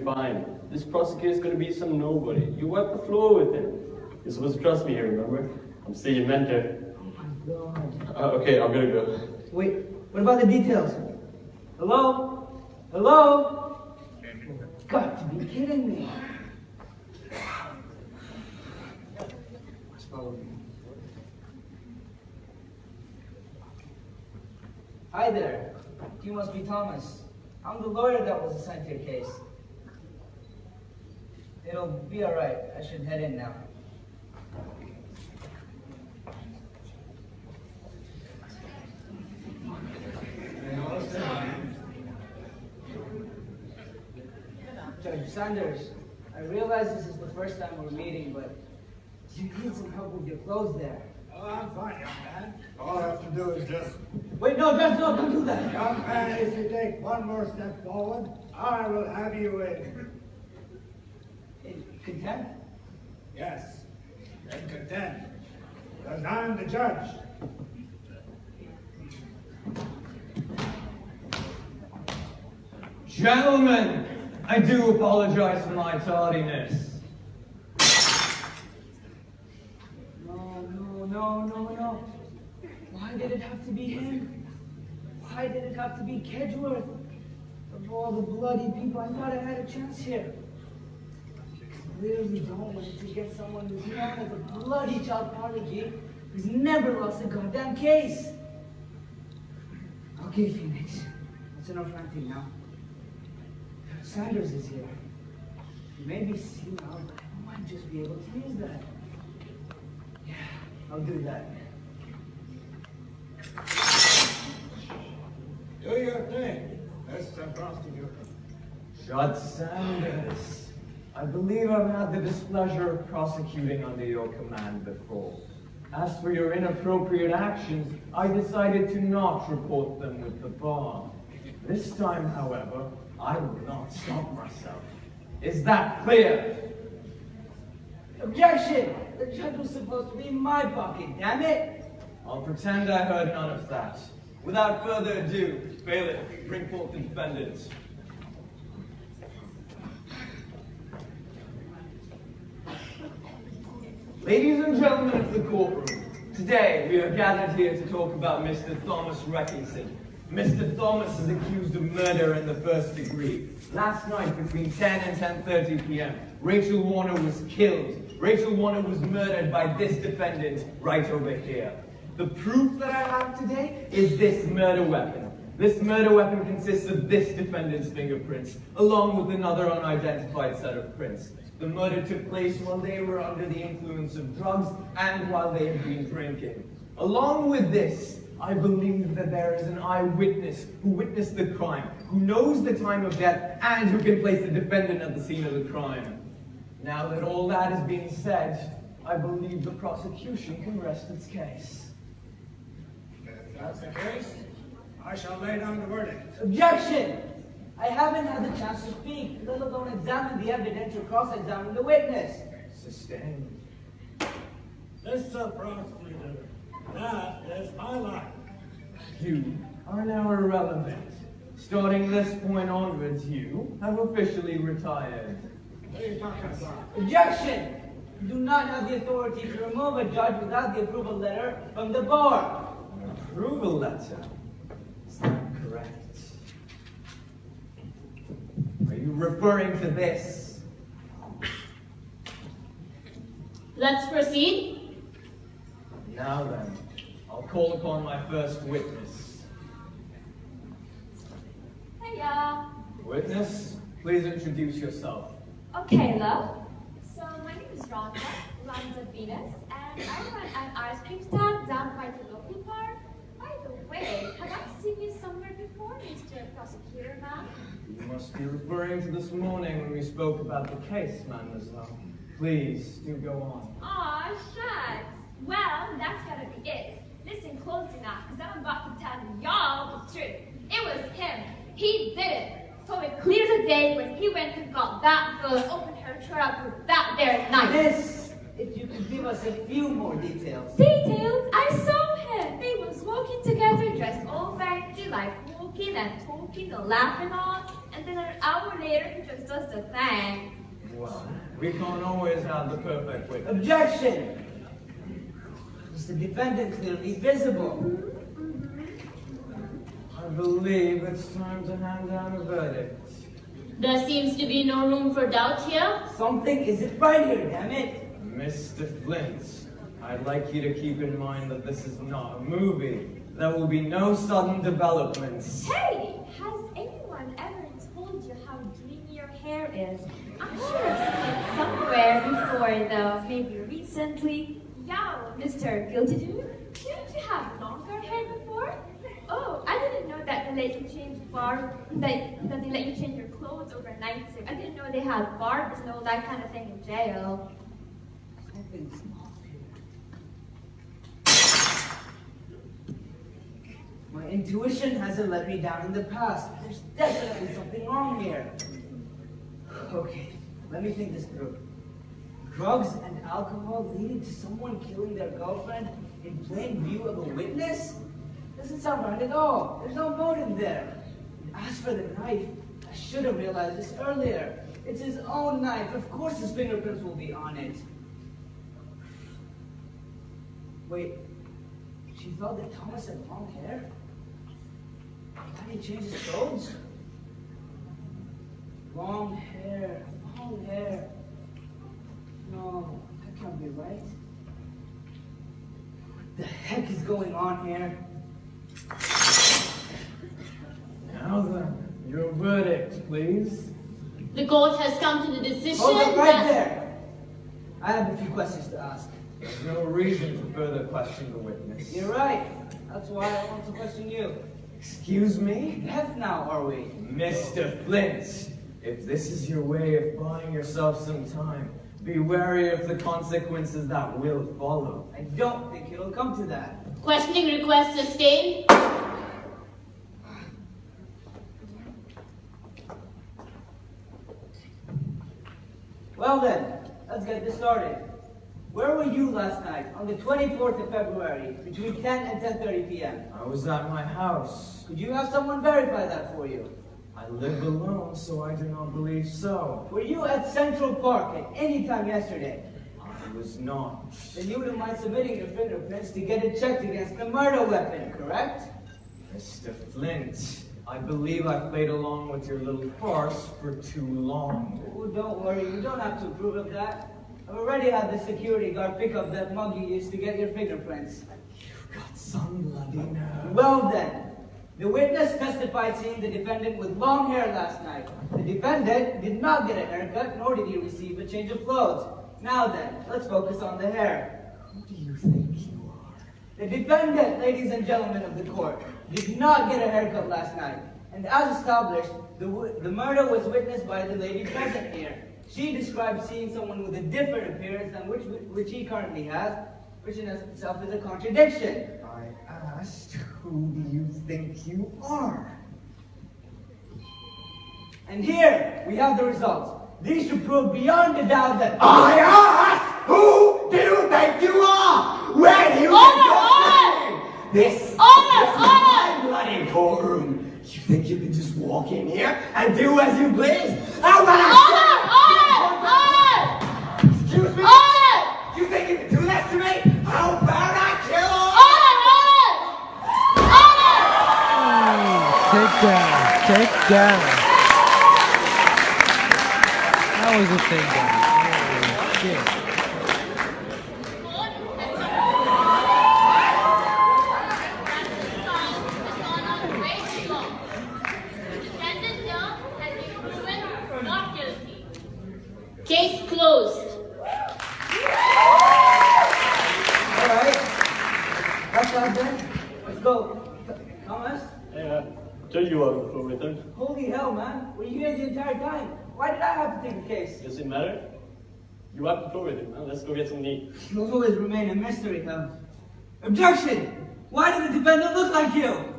Fine. This prosecutor's gonna be some nobody. You wipe the floor with him. You're supposed to trust me here, remember? I'm still your mentor. Oh my god. Okay, I'm gonna go. Wait, what about the details? Hello? Hello? You've got to be kidding me. Hi there. You must be Thomas. I'm the lawyer that was assigned to your case. It'll be alright. I should head in now. Judge Sanders, I realize this is the first time we're meeting, but you need some help with your clothes there. Oh, I'm fine, young man. All I have to do is just... Wait, no, Judge, no, don't do that. Young man, if you take one more step forward, I will have you in. In contempt? Yes, in contempt. Because I'm the judge. Gentlemen, I do apologize for my tardiness. No. Why did it have to be him? Why did it have to be Kedgeworth? Of all the bloody people, I thought I had a chance here. I really don't want to get someone who's known as a bloody child prodigy who's never lost a goddamn case. Okay, Phoenix. That's enough ranting now. Sanders is here. He may be seen out, but I might just be able to use that. Yeah, I'll do that. Do your thing, Mr. Prosecutor. Judge Sanders, I believe I've had the displeasure of prosecuting under your command before. As for your inappropriate actions, I decided to not report them with the bar. This time, however, I will not stop myself. Is that clear? Objection! The judge was supposed to be in my pocket, damn it! I'll pretend I heard none of that. Without further ado, bailiff, bring forth the defendants. Ladies and gentlemen of the courtroom, today we are gathered here to talk about Mr. Thomas Reckinson. Mr. Thomas is accused of murder in the first degree. Last night, between 10 and 10:30 p.m., Rachel Warner was killed. Rachel Warner was murdered by this defendant right over here. The proof that I have today is this murder weapon. This murder weapon consists of this defendant's fingerprints, along with another unidentified set of prints. The murder took place while they were under the influence of drugs and while they had been drinking. Along with this, I believe that there is an eyewitness who witnessed the crime, who knows the time of death, and who can place the defendant at the scene of the crime. Now that all that is being said, I believe the prosecution can rest its case. If that's the case, I shall lay down the verdict. Objection! I haven't had the chance to speak, let alone examine the evidence or cross-examine the witness. Sustained. Mr. Prosecutor, that is my line. You are now irrelevant. Starting this point onwards, you have officially retired. What are you talking about? Objection! You do not have the authority to remove a judge without the approval letter from the bar. An approval letter. Is that correct? Are you referring to this? Let's proceed. Now then, I'll call upon my first witness. Hiya. Witness, please introduce yourself. Okay, love. So my name is Rhonda, Rhonda Venus, and I run an ice cream stand down by the local park. By the way, have I seen you somewhere before, Mr. Prosecutor, ma'am? You must be referring to this morning when we spoke about the case, mademoiselle. Please, do go on. Aw, shucks. Well, that's gotta be it. Listen close enough, because I'm about to tell y'all the truth. It was him. He did it. So it clears the day when he went and got that girl, opened her throat up with that there knife. This, if you could give us a few more details. Details? I saw him. They was walking together, dressed all fancy, like walking and talking and laughing all. and then an hour later he just does the thing. Well, we can't always have the perfect witness. Objection! Is the defendant clearly visible? I believe it's time to hand down a verdict. There seems to be no room for doubt here. Something isn't right here, damn it! Mr. Flint, I'd like you to keep in mind that this is not a movie. There will be no sudden developments. Hey, has anyone ever told you how dreamy your hair is? I'm sure I've seen it somewhere before, though. Maybe recently. Yo, Mr. Guilty Dude, didn't you have longer hair before? Oh, I didn't know that they let you change that they let you change your clothes overnight. So I didn't know they had barbers and all that kind of thing in jail. Something's wrong here. My intuition hasn't let me down in the past. There's definitely something wrong here. Okay, let me think this through. Drugs and alcohol leading to someone killing their girlfriend in plain view of a witness? Doesn't sound right at all. There's no motive there. And as for the knife, I should have realized this earlier. It's his own knife. Of course his fingerprints will be on it. Wait, she thought that Thomas had long hair? Why did he change his clothes? Long hair, long hair. No, that can't be right. What the heck is going on here? Now then, your verdict, please. The court has come to the decision Hold it right that... there. I have a few questions to ask. There's no reason to further question the witness. You're right. That's why I want to question you. Excuse me? Deaf now, are we? Mr. Flint, if this is your way of buying yourself some time, be wary of the consequences that will follow. I don't think it'll come to that. Questioning request sustained. Well then, let's get this started. Where were you last night, on the 24th of February, between 10 and 10:30 p.m.? I was at my house. Could you have someone verify that for you? I live alone, so I do not believe so. Were you at Central Park at any time yesterday? I was not. Then you wouldn't mind submitting your fingerprints to get it checked against the murder weapon, correct? Mr. Flint, I believe I played along with your little farce for too long. Oh, don't worry, you don't have to approve of that. I've already had the security guard pick up that mug you used to get your fingerprints. You've got some bloody nerve. Well then, the witness testified seeing the defendant with long hair last night. The defendant did not get a haircut, nor did he receive a change of clothes. Now then, let's focus on the hair. Who do you think you are? The defendant, ladies and gentlemen of the court, did not get a haircut last night. And as established, the murder was witnessed by the lady present here. She described seeing someone with a different appearance than which he currently has, which in itself is a contradiction. I asked, who do you think you are? And here we have the results. These should prove beyond a doubt that I asked, who do you think you are? Where do you Order! This Order! is my bloody courtroom. You think you can just walk in here and do as you please? How about I... Excuse me? You think you can do that to me? How about I kill all? Take down. Take down. That was a takedown. Holy shit. Case closed. Alright. That's all then. Let's go. Thomas? Hey, told you what before with him. Holy hell, man. Were you here the entire time? Why did I have to take the case? Does it matter? You wiped the floor with him, man. Let's go get some meat. You'll always remain a mystery, though. Objection! Why did the defendant look like you?